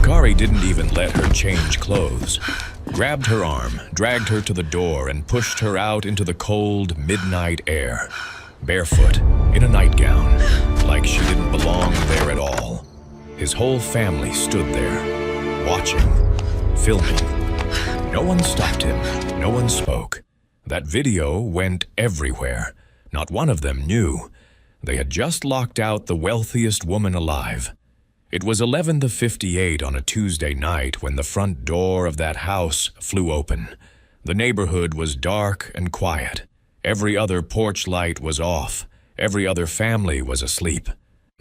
Jakari didn't even let her change clothes. Grabbed her arm, dragged her to the door, and pushed her out into the cold, midnight air. Barefoot, in a nightgown, like she didn't belong there at all. His whole family stood there, watching, filming. No one stopped him, no one spoke. That video went everywhere. Not one of them knew. They had just locked out the wealthiest woman alive. It was 11:58 on a Tuesday night when the front door of that house flew open. The neighborhood was dark and quiet. Every other porch light was off. Every other family was asleep.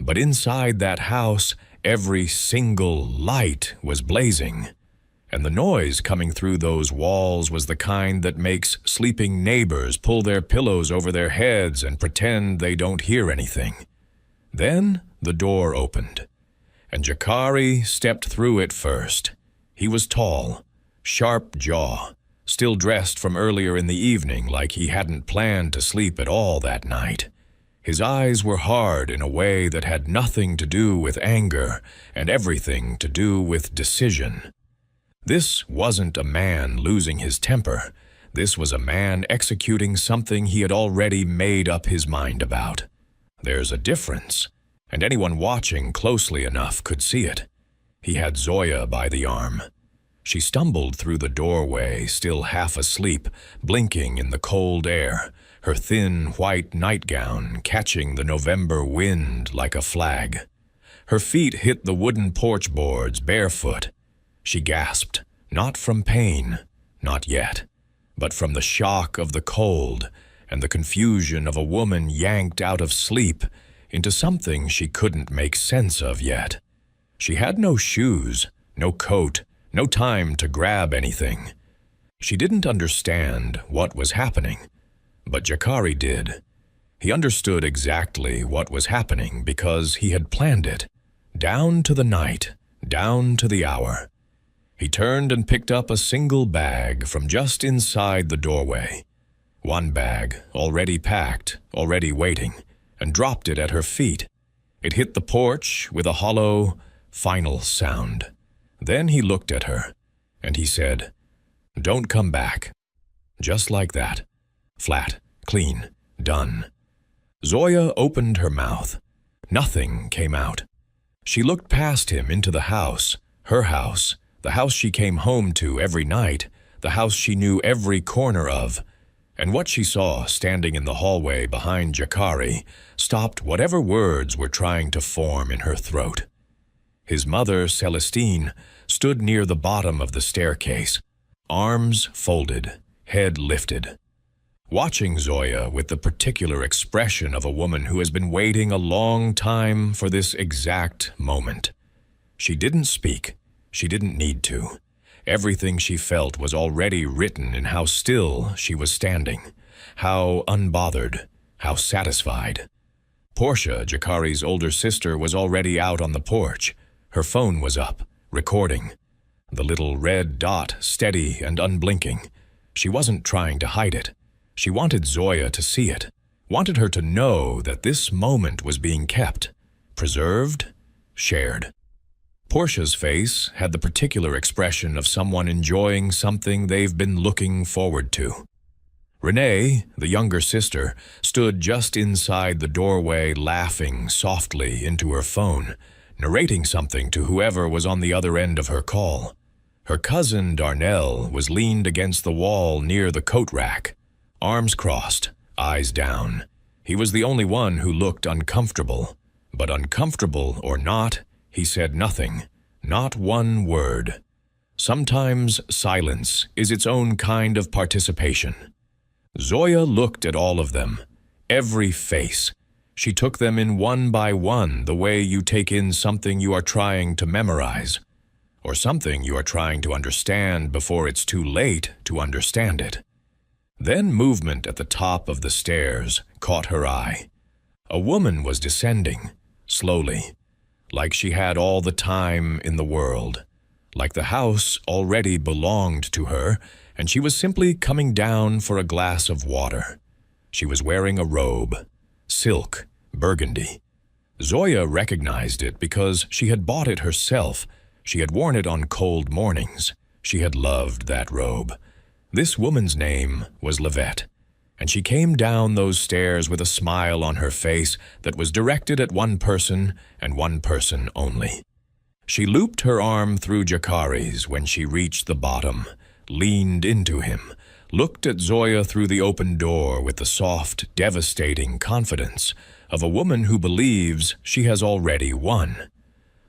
But inside that house, every single light was blazing. And the noise coming through those walls was the kind that makes sleeping neighbors pull their pillows over their heads and pretend they don't hear anything. Then the door opened, and Jakari stepped through it first. He was tall, sharp jaw, still dressed from earlier in the evening like he hadn't planned to sleep at all that night. His eyes were hard in a way that had nothing to do with anger and everything to do with decision. This wasn't a man losing his temper. This was a man executing something he had already made up his mind about. There's a difference, and anyone watching closely enough could see it. He had Zorya by the arm. She stumbled through the doorway, still half asleep, blinking in the cold air, her thin white nightgown catching the November wind like a flag. Her feet hit the wooden porch boards barefoot. She gasped, not from pain, not yet, but from the shock of the cold and the confusion of a woman yanked out of sleep into something she couldn't make sense of yet. She had no shoes, no coat, no time to grab anything. She didn't understand what was happening, but Jakari did. He understood exactly what was happening because he had planned it, down to the night, down to the hour. He turned and picked up a single bag from just inside the doorway. One bag, already packed, already waiting, and dropped it at her feet. It hit the porch with a hollow, final sound. Then he looked at her, and he said, "Don't come back." Just like that. Flat, clean, done. Zorya opened her mouth. Nothing came out. She looked past him into the house, her house, the house she came home to every night, the house she knew every corner of, and what she saw standing in the hallway behind Jakari stopped whatever words were trying to form in her throat. His mother, Celestine, stood near the bottom of the staircase, arms folded, head lifted, watching Zorya with the particular expression of a woman who has been waiting a long time for this exact moment. She didn't speak. She didn't need to. Everything she felt was already written in how still she was standing, how unbothered, how satisfied. Portia, Jakari's older sister, was already out on the porch. Her phone was up, recording. The little red dot steady and unblinking. She wasn't trying to hide it. She wanted Zorya to see it, wanted her to know that this moment was being kept, preserved, shared. Portia's face had the particular expression of someone enjoying something they've been looking forward to. Renee, the younger sister, stood just inside the doorway laughing softly into her phone, narrating something to whoever was on the other end of her call. Her cousin Darnell was leaned against the wall near the coat rack, arms crossed, eyes down. He was the only one who looked uncomfortable, but uncomfortable or not, he said nothing, not one word. Sometimes silence is its own kind of participation. Zorya looked at all of them, every face. She took them in one by one the way you take in something you are trying to memorize, or something you are trying to understand before it's too late to understand it. Then movement at the top of the stairs caught her eye. A woman was descending, slowly, like she had all the time in the world, like the house already belonged to her, and she was simply coming down for a glass of water. She was wearing a robe, silk, burgundy. Zorya recognized it because she had bought it herself. She had worn it on cold mornings. She had loved that robe. This woman's name was Livette, and she came down those stairs with a smile on her face that was directed at one person and one person only. She looped her arm through Jakari's when she reached the bottom, leaned into him, looked at Zorya through the open door with the soft, devastating confidence of a woman who believes she has already won.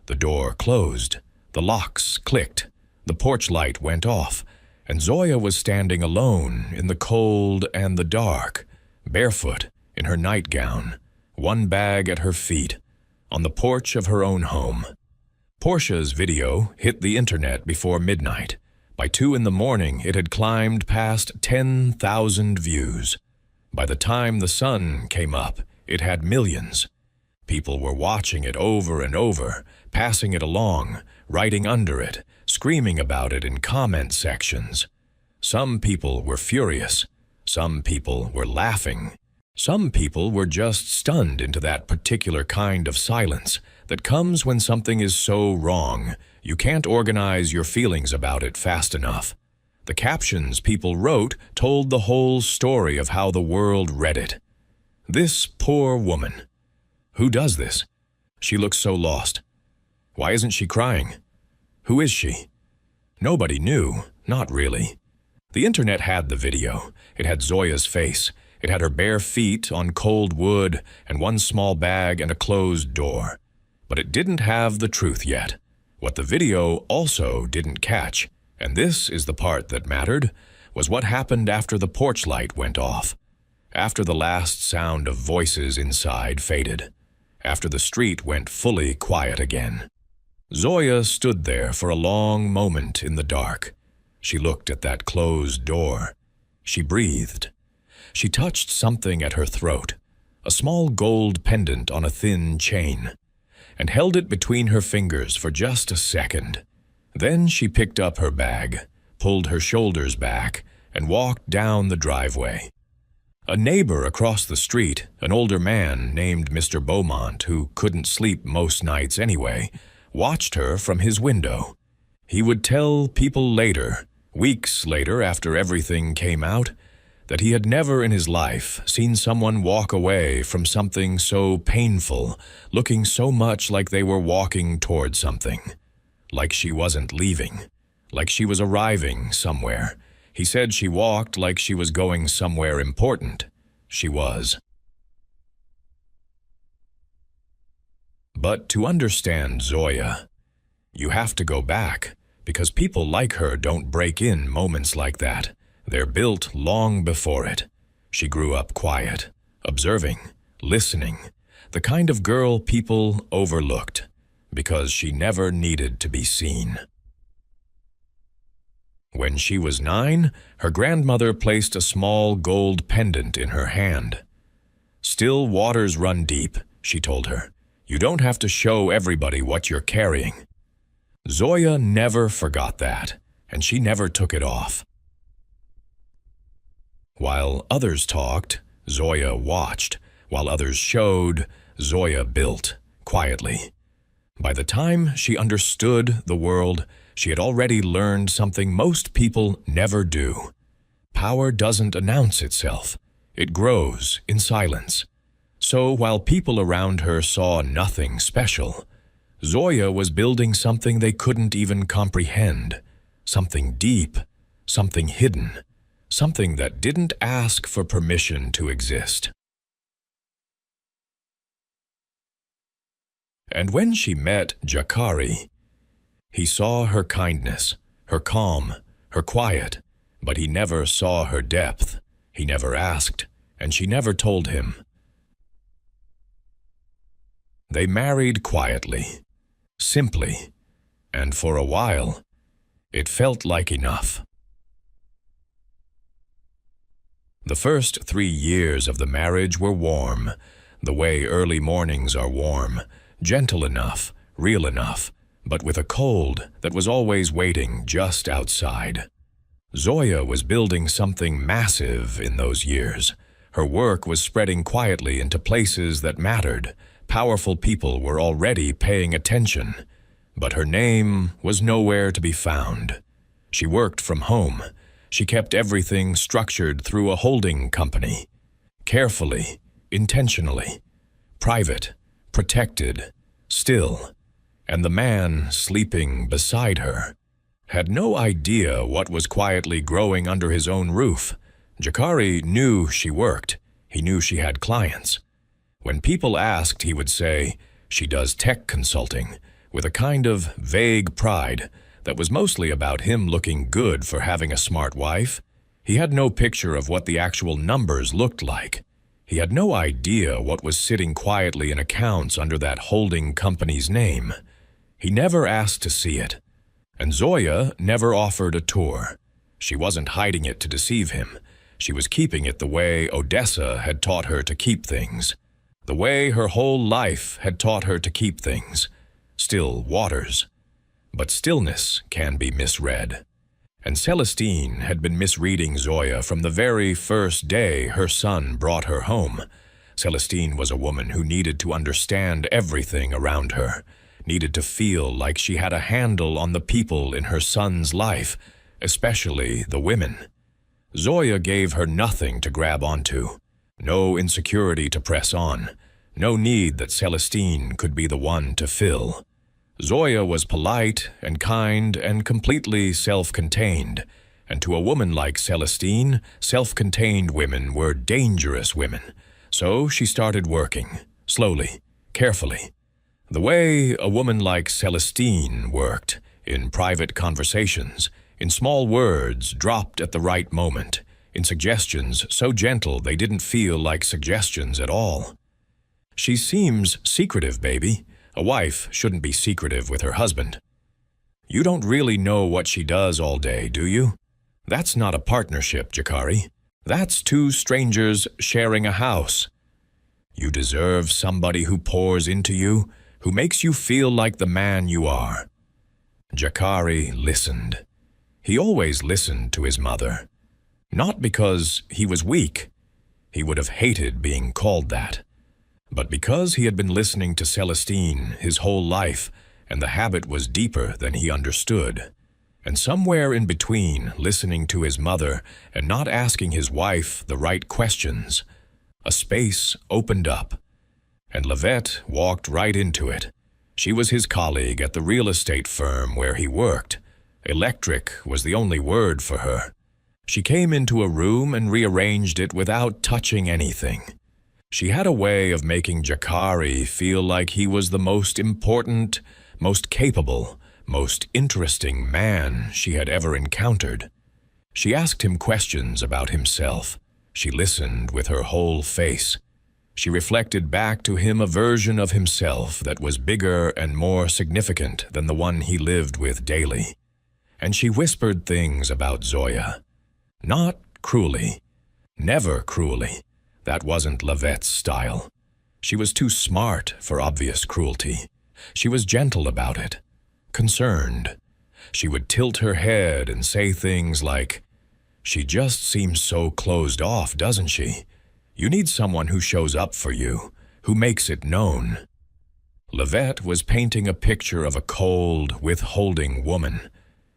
The door closed, the locks clicked, the porch light went off, and Zorya was standing alone in the cold and the dark, barefoot in her nightgown, one bag at her feet, on the porch of her own home. Portia's video hit the internet before midnight. By 2 in the morning, it had climbed past 10,000 views. By the time the sun came up, it had millions. People were watching it over and over, passing it along, writing under it, screaming about it in comment sections. Some people were furious. Some people were laughing. Some people were just stunned into that particular kind of silence that comes when something is so wrong, you can't organize your feelings about it fast enough. The captions people wrote told the whole story of how the world read it. This poor woman. Who does this? She looks so lost. Why isn't she crying? Who is she? Nobody knew, not really. The internet had the video. It had Zorya's face. It had her bare feet on cold wood and one small bag and a closed door. But it didn't have the truth yet. What the video also didn't catch, and this is the part that mattered, was what happened after the porch light went off. After the last sound of voices inside faded. After the street went fully quiet again. Zorya stood there for a long moment in the dark. She looked at that closed door. She breathed. She touched something at her throat, a small gold pendant on a thin chain, and held it between her fingers for just a second. Then she picked up her bag, pulled her shoulders back, and walked down the driveway. A neighbor across the street, an older man named Mr. Beaumont, who couldn't sleep most nights anyway, watched her from his window. He would tell people later, weeks later after everything came out, that he had never in his life seen someone walk away from something so painful, looking so much like they were walking toward something. Like she wasn't leaving, like she was arriving somewhere. He said she walked like she was going somewhere important. She was. But to understand Zorya, you have to go back, because people like her don't break in moments like that. They're built long before it. She grew up quiet, observing, listening, the kind of girl people overlooked, because she never needed to be seen. When she was 9, her grandmother placed a small gold pendant in her hand. "Still waters run deep," she told her. "You don't have to show everybody what you're carrying." Zorya never forgot that, and she never took it off. While others talked, Zorya watched. While others showed, Zorya built, quietly. By the time she understood the world, she had already learned something most people never do. Power doesn't announce itself. It grows in silence. So while people around her saw nothing special, Zorya was building something they couldn't even comprehend, something deep, something hidden, something that didn't ask for permission to exist. And when she met Jakari, he saw her kindness, her calm, her quiet, but he never saw her depth. He never asked, and she never told him. They married quietly, simply, and for a while, it felt like enough. The first 3 years of the marriage were warm, the way early mornings are warm, gentle enough, real enough, but with a cold that was always waiting just outside. Zorya was building something massive in those years. Her work was spreading quietly into places that mattered. Powerful people were already paying attention. But her name was nowhere to be found. She worked from home. She kept everything structured through a holding company. Carefully, intentionally, private, protected, still. And the man sleeping beside her had no idea what was quietly growing under his own roof. Jakari knew she worked. He knew she had clients. When people asked, he would say, "She does tech consulting," with a kind of vague pride that was mostly about him looking good for having a smart wife. He had no picture of what the actual numbers looked like. He had no idea what was sitting quietly in accounts under that holding company's name. He never asked to see it. And Zorya never offered a tour. She wasn't hiding it to deceive him. She was keeping it the way Odessa had taught her to keep things. The way her whole life had taught her to keep things. Still waters. But stillness can be misread. And Celestine had been misreading Zorya from the very first day her son brought her home. Celestine was a woman who needed to understand everything around her, needed to feel like she had a handle on the people in her son's life, especially the women. Zorya gave her nothing to grab onto, no insecurity to press on, no need that Celestine could be the one to fill. Zorya was polite and kind and completely self-contained, and to a woman like Celestine, self-contained women were dangerous women. So she started working, slowly, carefully. The way a woman like Celestine worked, in private conversations, in small words dropped at the right moment, in suggestions so gentle they didn't feel like suggestions at all. "She seems secretive, baby. A wife shouldn't be secretive with her husband. You don't really know what she does all day, do you? That's not a partnership, Jakari. That's two strangers sharing a house. You deserve somebody who pours into you, who makes you feel like the man you are." Jakari listened. He always listened to his mother. Not because he was weak. He would have hated being called that. But because he had been listening to Celestine his whole life, and the habit was deeper than he understood. And somewhere in between listening to his mother and not asking his wife the right questions, a space opened up. And Livette walked right into it. She was his colleague at the real estate firm where he worked. Electric was the only word for her. She came into a room and rearranged it without touching anything. She had a way of making Jakari feel like he was the most important, most capable, most interesting man she had ever encountered. She asked him questions about himself. She listened with her whole face. She reflected back to him a version of himself that was bigger and more significant than the one he lived with daily. And she whispered things about Zorya. Not cruelly. Never cruelly. That wasn't Livette's style. She was too smart for obvious cruelty. She was gentle about it. Concerned. She would tilt her head and say things like, "She just seems so closed off, doesn't she? You need someone who shows up for you, who makes it known." Livette was painting a picture of a cold, withholding woman,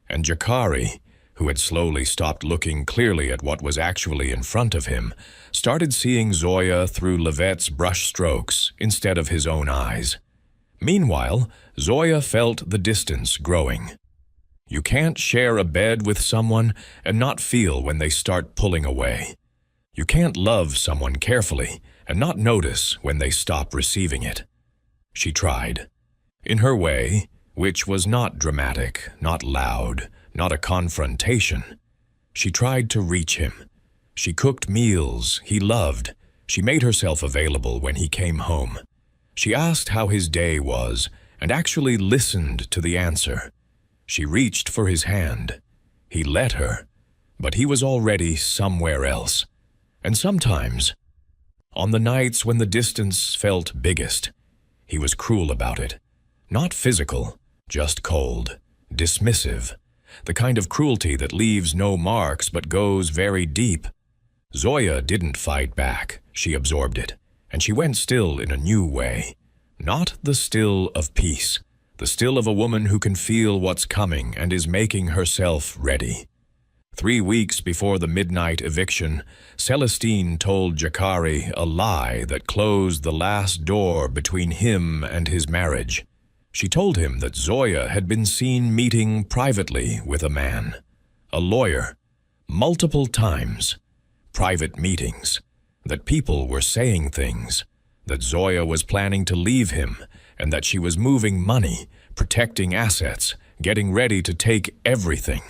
and Jakari, who had slowly stopped looking clearly at what was actually in front of him, started seeing Zorya through Livette's brush strokes instead of his own eyes. Meanwhile, Zorya felt the distance growing. You can't share a bed with someone and not feel when they start pulling away. You can't love someone carefully and not notice when they stop receiving it. She tried. In her way, which was not dramatic, not loud, not a confrontation. She tried to reach him. She cooked meals he loved. She made herself available when he came home. She asked how his day was and actually listened to the answer. She reached for his hand. He let her, but he was already somewhere else. And sometimes, on the nights when the distance felt biggest, he was cruel about it. Not physical, just cold, dismissive. The kind of cruelty that leaves no marks but goes very deep. Zorya didn't fight back. She absorbed it, and she went still in a new way. Not the still of peace, the still of a woman who can feel what's coming and is making herself ready. 3 weeks before the midnight eviction, Celestine told Jakari a lie that closed the last door between him and his marriage. She told him that Zorya had been seen meeting privately with a man, a lawyer, multiple times. Private meetings, that people were saying things, that Zorya was planning to leave him, and that she was moving money, protecting assets, getting ready to take everything.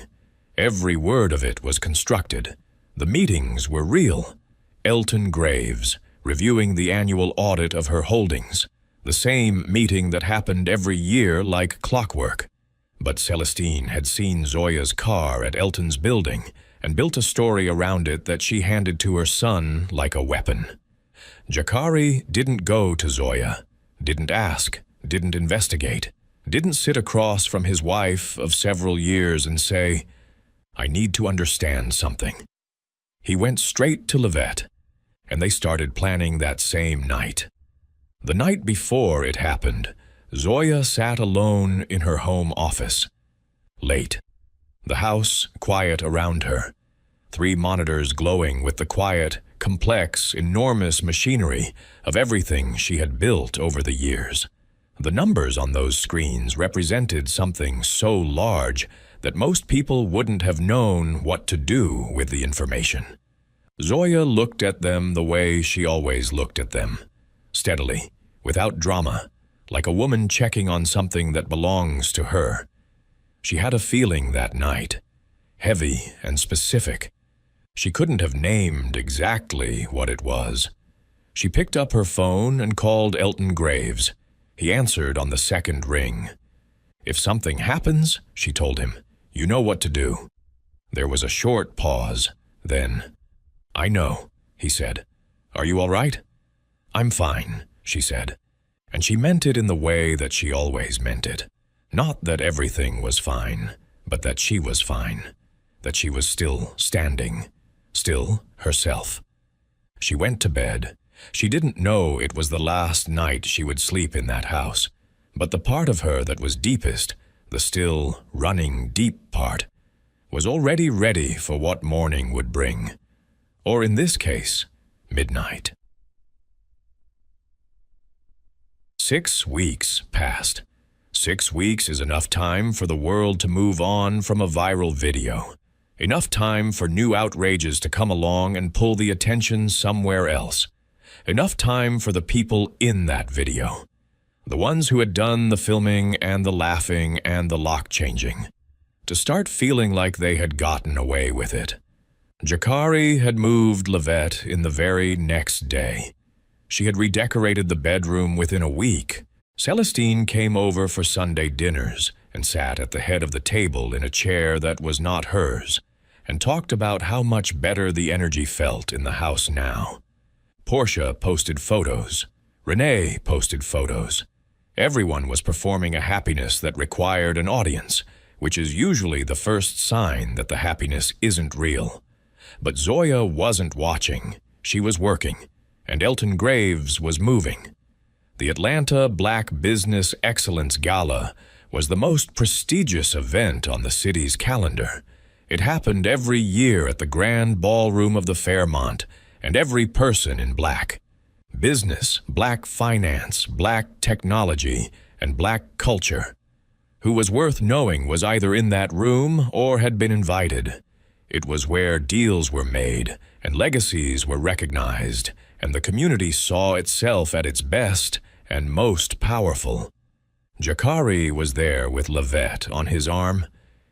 Every word of it was constructed. The meetings were real. Elton Graves, reviewing the annual audit of her holdings, the same meeting that happened every year like clockwork. But Celestine had seen Zorya's car at Elton's building and built a story around it that she handed to her son like a weapon. Jakari didn't go to Zorya, didn't ask, didn't investigate, didn't sit across from his wife of several years and say, "I need to understand something." He went straight to Livette, and they started planning that same night. The night before it happened, Zorya sat alone in her home office. Late. The house quiet around her. 3 monitors glowing with the quiet, complex, enormous machinery of everything she had built over the years. The numbers on those screens represented something so large that most people wouldn't have known what to do with the information. Zorya looked at them the way she always looked at them, steadily, without drama, like a woman checking on something that belongs to her. She had a feeling that night, heavy and specific. She couldn't have named exactly what it was. She picked up her phone and called Elton Graves. He answered on the second ring. "If something happens," she told him, "you know what to do." There was a short pause. Then, "I know," he said. "Are you all right?" "I'm fine," she said. And she meant it in the way that she always meant it. Not that everything was fine, but that she was fine. That she was still standing, still herself. She went to bed. She didn't know it was the last night she would sleep in that house, but the part of her that was deepest, the still, running, deep part, was already ready for what morning would bring. Or in this case, midnight. 6 weeks passed. 6 weeks is enough time for the world to move on from a viral video. Enough time for new outrages to come along and pull the attention somewhere else. Enough time for the people in that video. The ones who had done the filming and the laughing and the lock-changing. To start feeling like they had gotten away with it. Jakari had moved Livette in the very next day. She had redecorated the bedroom within a week. Celestine came over for Sunday dinners and sat at the head of the table in a chair that was not hers, and talked about how much better the energy felt in the house now. Portia posted photos. Renee posted photos. Everyone was performing a happiness that required an audience, which is usually the first sign that the happiness isn't real. But Zorya wasn't watching. She was working, and Elton Graves was moving. The Atlanta Black Business Excellence Gala was the most prestigious event on the city's calendar. It happened every year at the grand ballroom of the Fairmont, and every person in black. Business, black finance, black technology, and black culture. Who was worth knowing was either in that room or had been invited. It was where deals were made, and legacies were recognized, and the community saw itself at its best and most powerful. Jakari was there with Livette on his arm.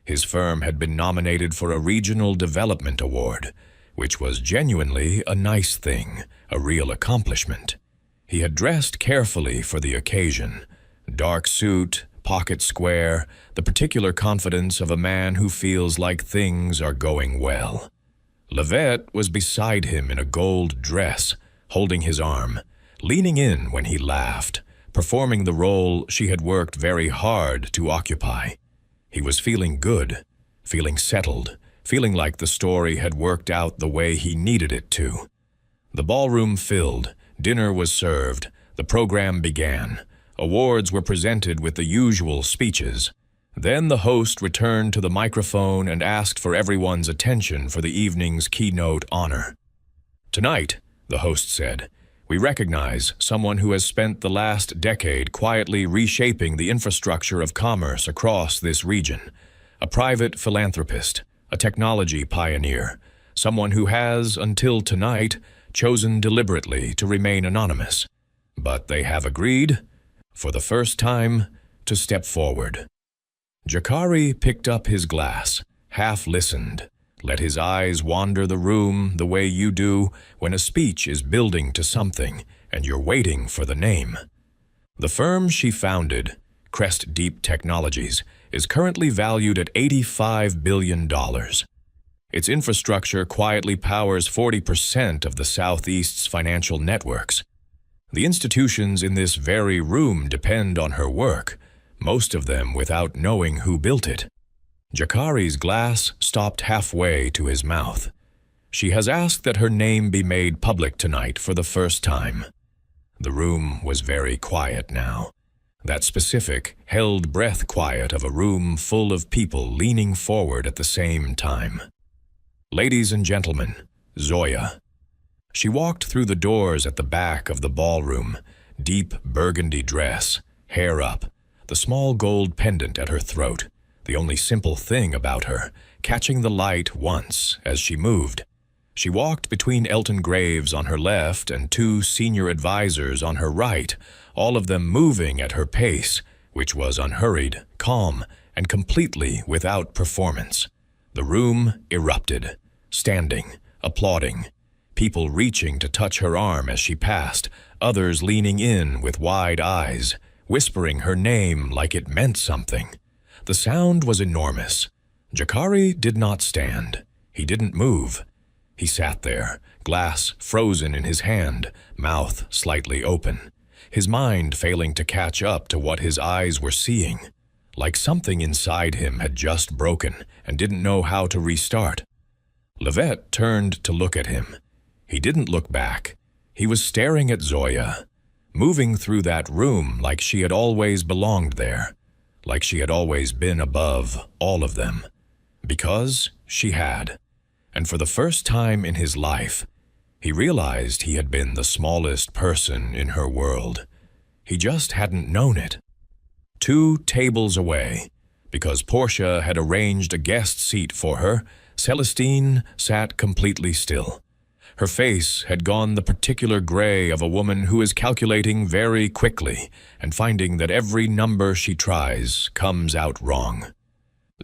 His firm had been nominated for a Regional Development Award, which was genuinely a nice thing, a real accomplishment. He had dressed carefully for the occasion. Dark suit, pocket square, the particular confidence of a man who feels like things are going well. Livette was beside him in a gold dress, holding his arm, leaning in when he laughed, performing the role she had worked very hard to occupy. He was feeling good, feeling settled, feeling like the story had worked out the way he needed it to. The ballroom filled, dinner was served, the program began. Awards were presented with the usual speeches. Then the host returned to the microphone and asked for everyone's attention for the evening's keynote honor. "Tonight," the host said, "we recognize someone who has spent the last decade quietly reshaping the infrastructure of commerce across this region. A private philanthropist, a technology pioneer, someone who has, until tonight, chosen deliberately to remain anonymous. But they have agreed, for the first time, to step forward." Jakari picked up his glass, half listened, let his eyes wander the room the way you do when a speech is building to something and you're waiting for the name. The firm she founded, Crest Deep Technologies, is currently valued at $85 billion. Its infrastructure quietly powers 40% of the Southeast's financial networks. The institutions in this very room depend on her work, most of them without knowing who built it. Jakari's glass stopped halfway to his mouth. She has asked that her name be made public tonight for the first time. The room was very quiet now. That specific, held breath quiet of a room full of people leaning forward at the same time. "Ladies and gentlemen, Zorya." She walked through the doors at the back of the ballroom, deep burgundy dress, hair up, the small gold pendant at her throat, the only simple thing about her, catching the light once as she moved. She walked between Elton Graves on her left and two senior advisors on her right, all of them moving at her pace, which was unhurried, calm, and completely without performance. The room erupted, standing, applauding, people reaching to touch her arm as she passed, others leaning in with wide eyes, whispering her name like it meant something. The sound was enormous. Jakari did not stand. He didn't move. He sat there, glass frozen in his hand, mouth slightly open, his mind failing to catch up to what his eyes were seeing, like something inside him had just broken and didn't know how to restart. Livette turned to look at him. He didn't look back. He was staring at Zorya, moving through that room like she had always belonged there, like she had always been above all of them. Because she had. And for the first time in his life, he realized he had been the smallest person in her world. He just hadn't known it. 2 tables away, because Portia had arranged a guest seat for her, Celestine sat completely still. Her face had gone the particular gray of a woman who is calculating very quickly and finding that every number she tries comes out wrong.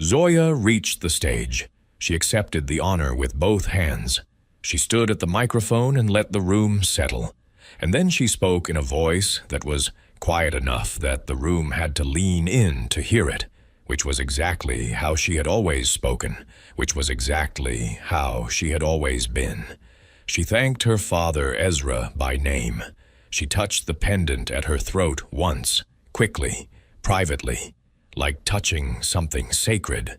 Zorya reached the stage. She accepted the honor with both hands. She stood at the microphone and let the room settle. And then she spoke in a voice that was quiet enough that the room had to lean in to hear it, which was exactly how she had always spoken, which was exactly how she had always been. She thanked her father Ezra by name. She touched the pendant at her throat once, quickly, privately, like touching something sacred.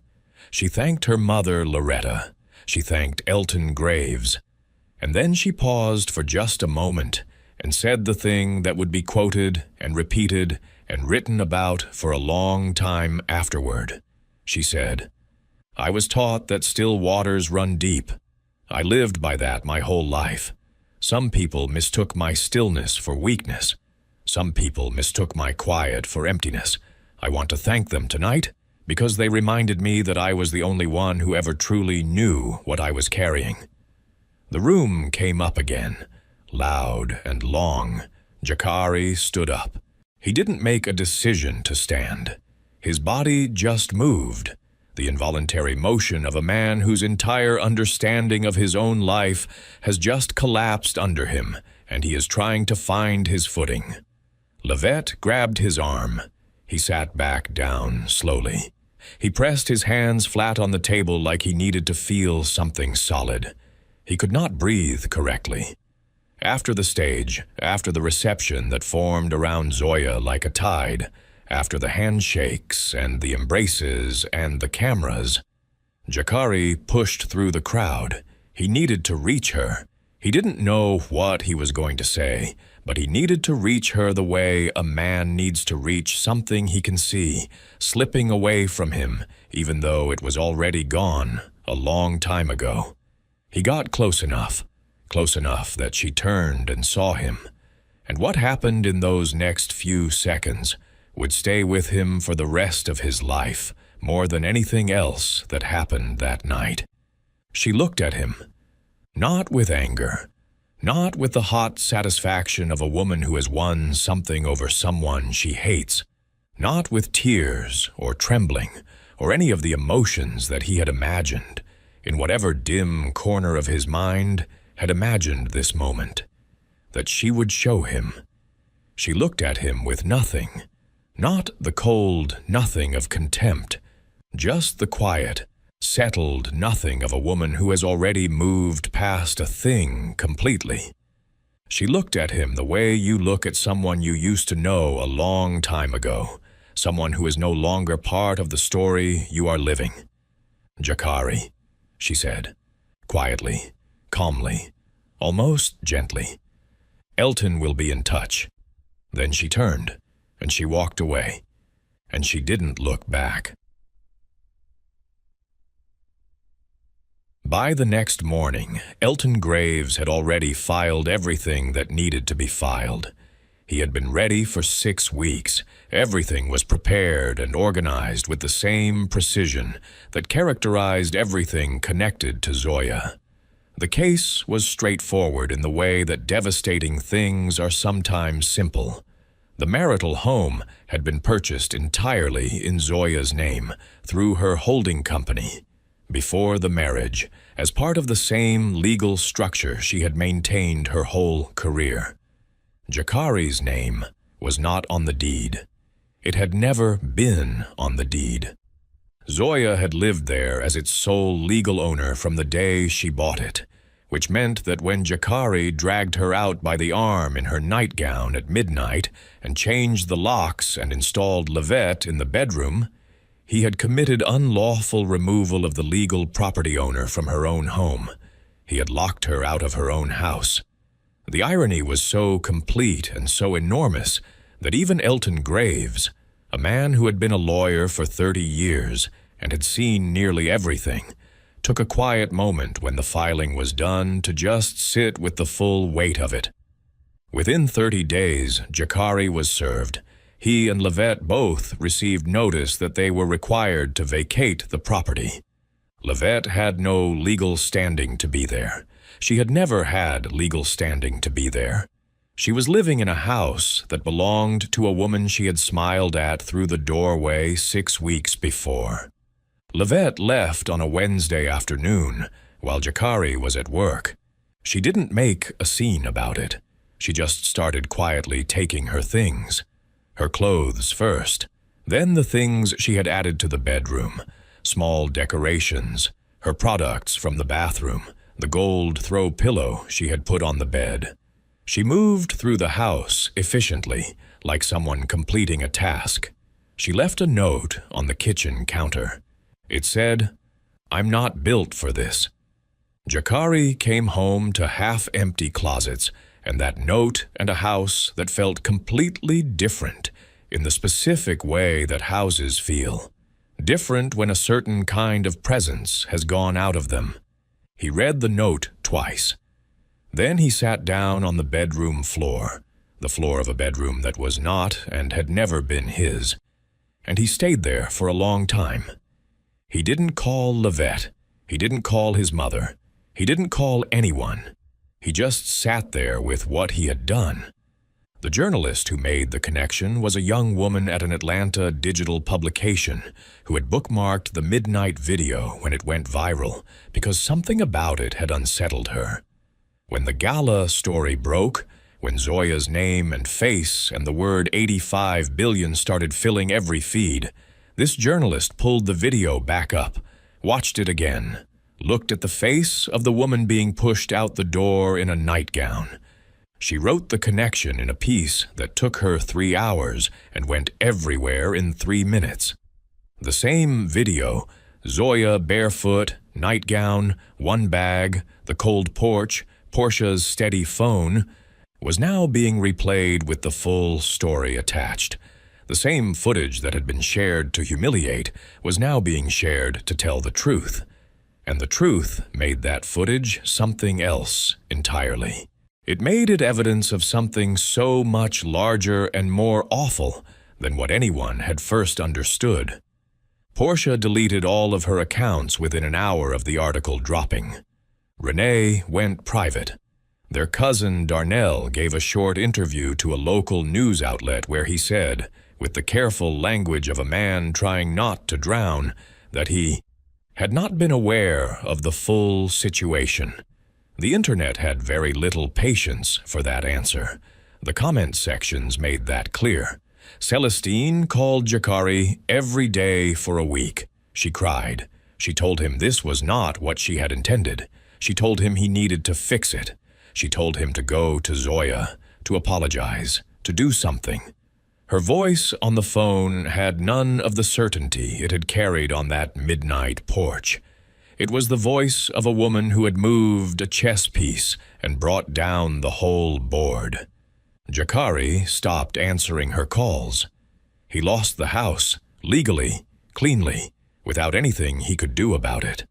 She thanked her mother Loretta. She thanked Elton Graves. And then she paused for just a moment and said the thing that would be quoted and repeated and written about for a long time afterward. She said, "I was taught that still waters run deep. I lived by that my whole life. Some people mistook my stillness for weakness. Some people mistook my quiet for emptiness. I want to thank them tonight because they reminded me that I was the only one who ever truly knew what I was carrying." The room came up again, loud and long. Jakari stood up. He didn't make a decision to stand. His body just moved. The involuntary motion of a man whose entire understanding of his own life has just collapsed under him, and he is trying to find his footing. Livette grabbed his arm. He sat back down slowly. He pressed his hands flat on the table like he needed to feel something solid. He could not breathe correctly. After the stage, after the reception that formed around Zorya like a tide, after the handshakes and the embraces and the cameras, Jakari pushed through the crowd. He needed to reach her. He didn't know what he was going to say, but he needed to reach her the way a man needs to reach something he can see, slipping away from him, even though it was already gone a long time ago. He got close enough that she turned and saw him. And what happened in those next few seconds would stay with him for the rest of his life, more than anything else that happened that night. She looked at him, not with anger, not with the hot satisfaction of a woman who has won something over someone she hates, not with tears or trembling or any of the emotions that he had imagined, in whatever dim corner of his mind had imagined this moment, that she would show him. She looked at him with nothing, not the cold nothing of contempt, just the quiet, settled nothing of a woman who has already moved past a thing completely. She looked at him the way you look at someone you used to know a long time ago, someone who is no longer part of the story you are living. "Jakari," she said, quietly, calmly, almost gently. "Elton will be in touch." Then she turned, and she walked away, and she didn't look back. By the next morning, Elton Graves had already filed everything that needed to be filed. He had been ready for 6 weeks. Everything was prepared and organized with the same precision that characterized everything connected to Zorya. The case was straightforward in the way that devastating things are sometimes simple. The marital home had been purchased entirely in Zorya's name through her holding company. Before the marriage, as part of the same legal structure she had maintained her whole career. Jakari's name was not on the deed. It had never been on the deed. Zorya had lived there as its sole legal owner from the day she bought it, which meant that when Jakari dragged her out by the arm in her nightgown at midnight and changed the locks and installed Livette in the bedroom, he had committed unlawful removal of the legal property owner from her own home. He had locked her out of her own house. The irony was so complete and so enormous that even Elton Graves, a man who had been a lawyer for 30 years and had seen nearly everything, took a quiet moment when the filing was done to just sit with the full weight of it. Within 30 days, Jakari was served. He and Livette both received notice that they were required to vacate the property. Livette had no legal standing to be there. She had never had legal standing to be there. She was living in a house that belonged to a woman she had smiled at through the doorway 6 weeks before. Livette left on a Wednesday afternoon while Jakari was at work. She didn't make a scene about it. She just started quietly taking her things. Her clothes first, then the things she had added to the bedroom, small decorations, her products from the bathroom, the gold throw pillow she had put on the bed. She moved through the house efficiently, like someone completing a task. She left a note on the kitchen counter. It said, "I'm not built for this." Jakari came home to half-empty closets and that note and a house that felt completely different in the specific way that houses feel. Different when a certain kind of presence has gone out of them. He read the note twice. Then he sat down on the bedroom floor, the floor of a bedroom that was not and had never been his, and he stayed there for a long time. He didn't call Livette. He didn't call his mother. He didn't call anyone. He just sat there with what he had done. The journalist who made the connection was a young woman at an Atlanta digital publication who had bookmarked the midnight video when it went viral because something about it had unsettled her. When the gala story broke, when Zorya's name and face and the word 85 billion started filling every feed, this journalist pulled the video back up, watched it again, looked at the face of the woman being pushed out the door in a nightgown. She wrote the connection in a piece that took her 3 hours and went everywhere in 3 minutes. The same video, Zorya barefoot, nightgown, one bag, the cold porch, Portia's steady phone, was now being replayed with the full story attached. The same footage that had been shared to humiliate was now being shared to tell the truth. And the truth made that footage something else entirely. It made it evidence of something so much larger and more awful than what anyone had first understood. Portia deleted all of her accounts within an hour of the article dropping. Renee went private. Their cousin Darnell gave a short interview to a local news outlet where he said, with the careful language of a man trying not to drown, that he had not been aware of the full situation. The internet had very little patience for that answer. The comment sections made that clear. Celestine called Jakari every day for a week. She cried. She told him this was not what she had intended. She told him he needed to fix it. She told him to go to Zorya, to apologize, to do something. Her voice on the phone had none of the certainty it had carried on that midnight porch. It was the voice of a woman who had moved a chess piece and brought down the whole board. Jakari stopped answering her calls. He lost the house, legally, cleanly, without anything he could do about it.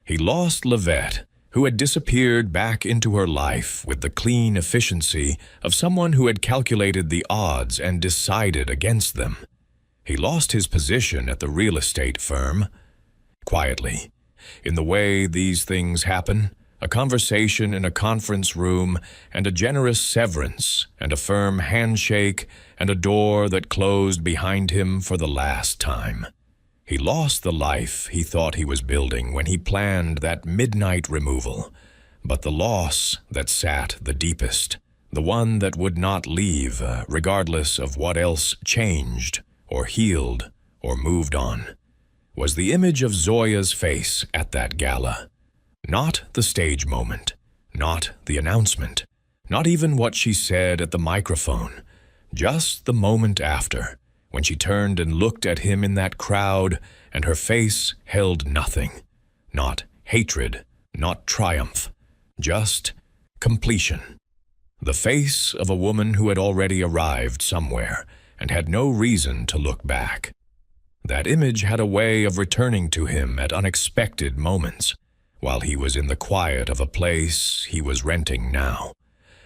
He lost Livette, who had disappeared back into her life with the clean efficiency of someone who had calculated the odds and decided against them. He lost his position at the real estate firm. Quietly, in the way these things happen, a conversation in a conference room, and a generous severance, and a firm handshake, and a door that closed behind him for the last time. He lost the life he thought he was building when he planned that midnight removal, but the loss that sat the deepest, the one that would not leave, regardless of what else changed, or healed, or moved on, was the image of Zorya's face at that gala. Not the stage moment, not the announcement, not even what she said at the microphone, just the moment after, when she turned and looked at him in that crowd, and her face held nothing, not hatred, not triumph, just completion. The face of a woman who had already arrived somewhere and had no reason to look back. That image had a way of returning to him at unexpected moments, while he was in the quiet of a place he was renting now,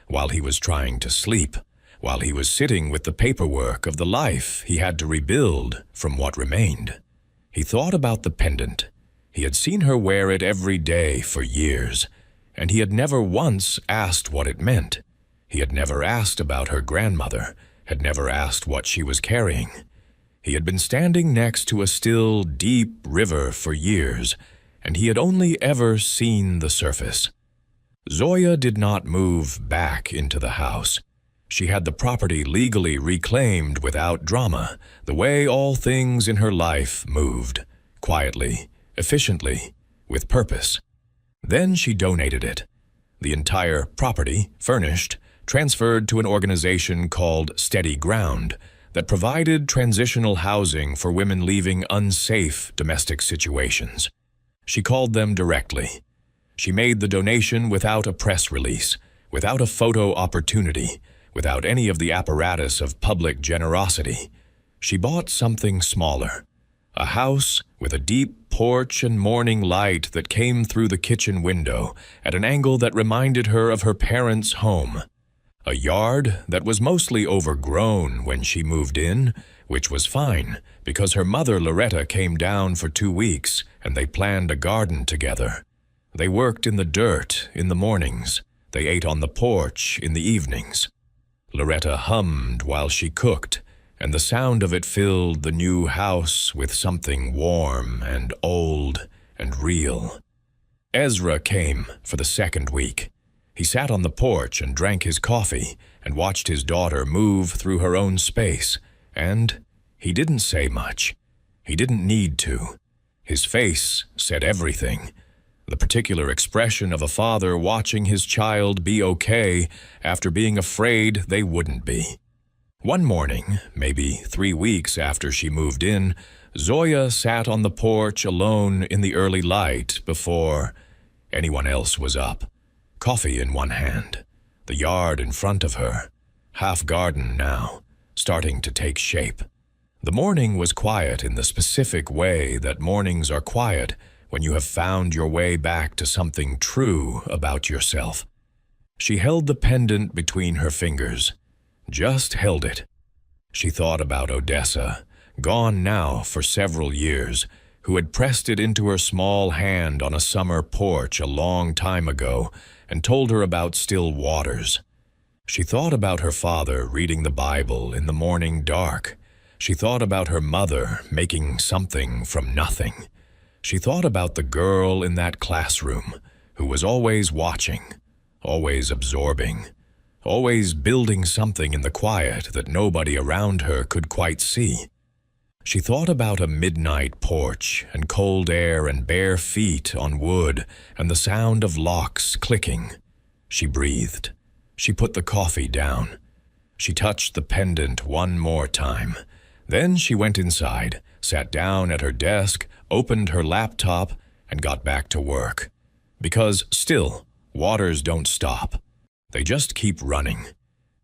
while he was trying to sleep, while he was sitting with the paperwork of the life he had to rebuild from what remained. He thought about the pendant. He had seen her wear it every day for years, and he had never once asked what it meant. He had never asked about her grandmother, had never asked what she was carrying. He had been standing next to a still, deep river for years, and he had only ever seen the surface. Zorya did not move back into the house. She had the property legally reclaimed without drama, the way all things in her life moved, quietly, efficiently, with purpose. Then she donated it. The entire property, furnished, transferred to an organization called Steady Ground that provided transitional housing for women leaving unsafe domestic situations. She called them directly. She made the donation without a press release, without a photo opportunity, without any of the apparatus of public generosity. She bought something smaller, a house with a deep porch and morning light that came through the kitchen window at an angle that reminded her of her parents' home. A yard that was mostly overgrown when she moved in, which was fine because her mother Loretta came down for 2 weeks and they planned a garden together. They worked in the dirt in the mornings. They ate on the porch in the evenings. Loretta hummed while she cooked, and the sound of it filled the new house with something warm and old and real. Ezra came for the 2nd week. He sat on the porch and drank his coffee and watched his daughter move through her own space, and he didn't say much. He didn't need to. His face said everything. The particular expression of a father watching his child be okay after being afraid they wouldn't be. One morning, maybe 3 weeks after she moved in, Zorya sat on the porch alone in the early light before anyone else was up, coffee in one hand, the yard in front of her, half garden now, starting to take shape. The morning was quiet in the specific way that mornings are quiet when you have found your way back to something true about yourself. She held the pendant between her fingers, just held it. She thought about Odessa, gone now for several years, who had pressed it into her small hand on a summer porch a long time ago and told her about still waters. She thought about her father reading the Bible in the morning dark. She thought about her mother making something from nothing. She thought about the girl in that classroom who was always watching, always absorbing, always building something in the quiet that nobody around her could quite see. She thought about a midnight porch and cold air and bare feet on wood and the sound of locks clicking. She breathed. She put the coffee down. She touched the pendant one more time. Then she went inside, sat down at her desk, opened her laptop, and got back to work. Because still, waters don't stop. They just keep running,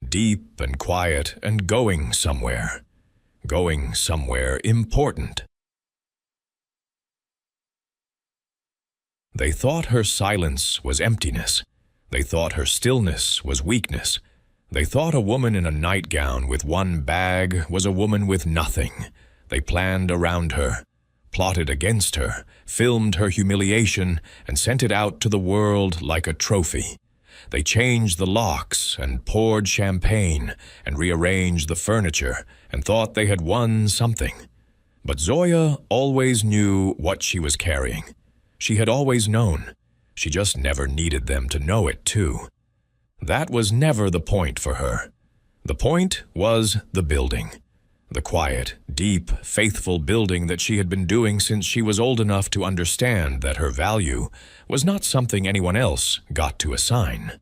deep and quiet and going somewhere important. They thought her silence was emptiness. They thought her stillness was weakness. They thought a woman in a nightgown with one bag was a woman with nothing. They planned around her, plotted against her, filmed her humiliation, and sent it out to the world like a trophy. They changed the locks and poured champagne and rearranged the furniture and thought they had won something. But Zorya always knew what she was carrying. She had always known. She just never needed them to know it, too. That was never the point for her. The point was the building. The quiet, deep, faithful building that she had been doing since she was old enough to understand that her value was not something anyone else got to assign.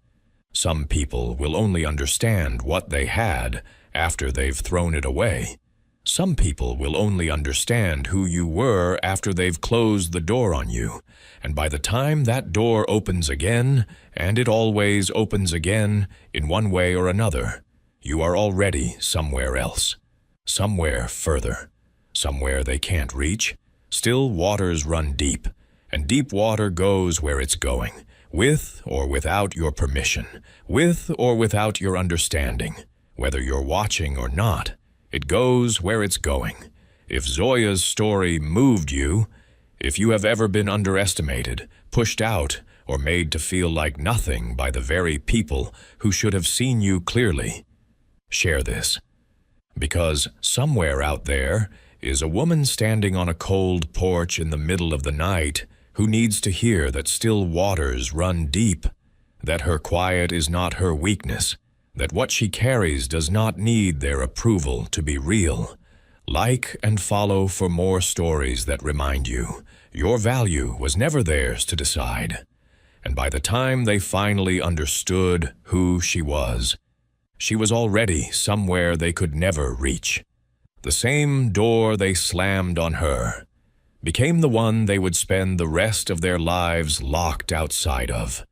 Some people will only understand what they had after they've thrown it away. Some people will only understand who you were after they've closed the door on you, and by the time that door opens again, and it always opens again in one way or another, you are already somewhere else, somewhere further, somewhere they can't reach. Still waters run deep, and deep water goes where it's going, with or without your permission, with or without your understanding, whether you're watching or not. It goes where it's going. If Zorya's story moved you, if you have ever been underestimated, pushed out, or made to feel like nothing by the very people who should have seen you clearly, share this. Because somewhere out there is a woman standing on a cold porch in the middle of the night who needs to hear that still waters run deep, that her quiet is not her weakness, that what she carries does not need their approval to be real. Like and follow for more stories that remind you your value was never theirs to decide. And by the time they finally understood who she was already somewhere they could never reach. The same door they slammed on her became the one they would spend the rest of their lives locked outside of.